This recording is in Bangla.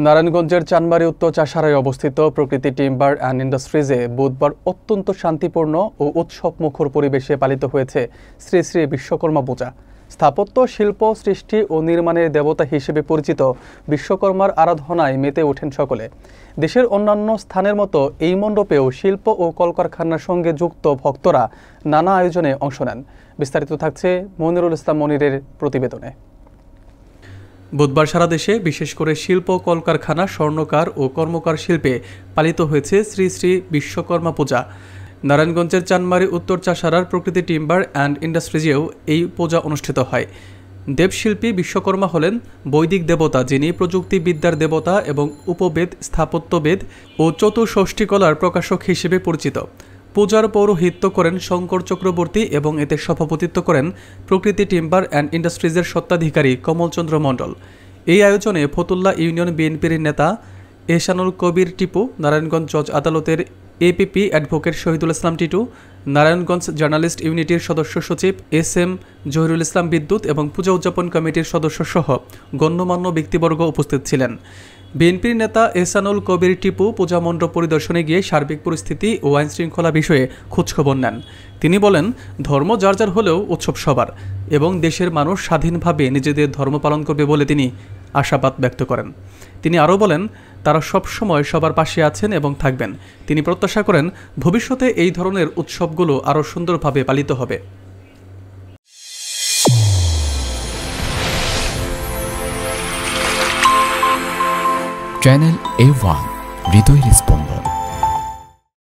নারায়ণগঞ্জের চানবাড়ি উত্তর চাষারায় অবস্থিত প্রকৃতি টিম্বার অ্যান্ড ইন্ডাস্ট্রিজে বুধবার অত্যন্ত শান্তিপূর্ণ ও উৎসবমুখর পরিবেশে পালিত হয়েছে শ্রী শ্রী বিশ্বকর্মা পূজা। স্থাপত্য, শিল্প, সৃষ্টি ও নির্মাণের দেবতা হিসেবে পরিচিত বিশ্বকর্মার আরাধনায় মেতে ওঠেন সকলে। দেশের অন্যান্য স্থানের মতো এই মণ্ডপেও শিল্প ও কলকারখানার সঙ্গে যুক্ত ভক্তরা নানা আয়োজনে অংশ নেন। বিস্তারিত থাকছে মনিরুল ইসলাম মনিরের প্রতিবেদনে। বুধবার সারা দেশে বিশেষ করে শিল্প, কলকারখানা, স্বর্ণকার ও কর্মকার শিল্পে পালিত হয়েছে শ্রী শ্রী বিশ্বকর্মা পূজা। নারায়ণগঞ্জের চানমারি উত্তর চাষারার প্রকৃতি টিম্বার অ্যান্ড ইন্ডাস্ট্রিজেও এই পূজা অনুষ্ঠিত হয়। দেবশিল্পী বিশ্বকর্মা হলেন বৈদিক দেবতা, যিনি প্রযুক্তিবিদ্যার দেবতা এবং উপবেদ, স্থাপত্যবেদ ও চতুষষ্ঠীকলার প্রকাশক হিসেবে পরিচিত। পূজার পৌরোহিত্য করেন শঙ্কর চক্রবর্তী এবং এতে সভাপতিত্ব করেন প্রকৃতি টিম্বার অ্যান্ড ইন্ডাস্ট্রিজের স্বত্বাধিকারী কমলচন্দ্র মণ্ডল। এই আয়োজনে ফতুল্লা ইউনিয়ন বিএনপির নেতা এহসানুল কবির টিপু, নারায়ণগঞ্জ জজ আদালতের APP advocate Shahidul Islam Titu, Narayanganj journalist ইউনিটির সদস্য সচিব এস.এম. জহিরুল ইসলাম বিদ্যুৎ এবং পূজা উদযাপন কমিটির সদস্যসহ গণ্যমান্য ব্যক্তিবর্গ উপস্থিত ছিলেন। বিএনপির নেতা এহসানুল কবির টিপু পূজা মণ্ডপ পরিদর্শনে গিয়ে সার্বিক পরিস্থিতি ও আইনশৃঙ্খলা বিষয়ে খোঁজখবর নেন। তিনি বলেন, ধর্ম যার যার হলেও উৎসব সবার এবং দেশের মানুষ স্বাধীনভাবে নিজেদের ধর্ম পালন করবে বলে তিনি আশাবাদ ব্যক্ত করেন। তিনি আরও বলেন, তারা সবসময় সবার পাশে আছেন এবং থাকবেন। তিনি প্রত্যাশা করেন ভবিষ্যতে এই ধরনের উৎসবগুলো আরও সুন্দরভাবে পালিত হবে। চ্যানেল A1 হৃদয়ের স্পন্দন।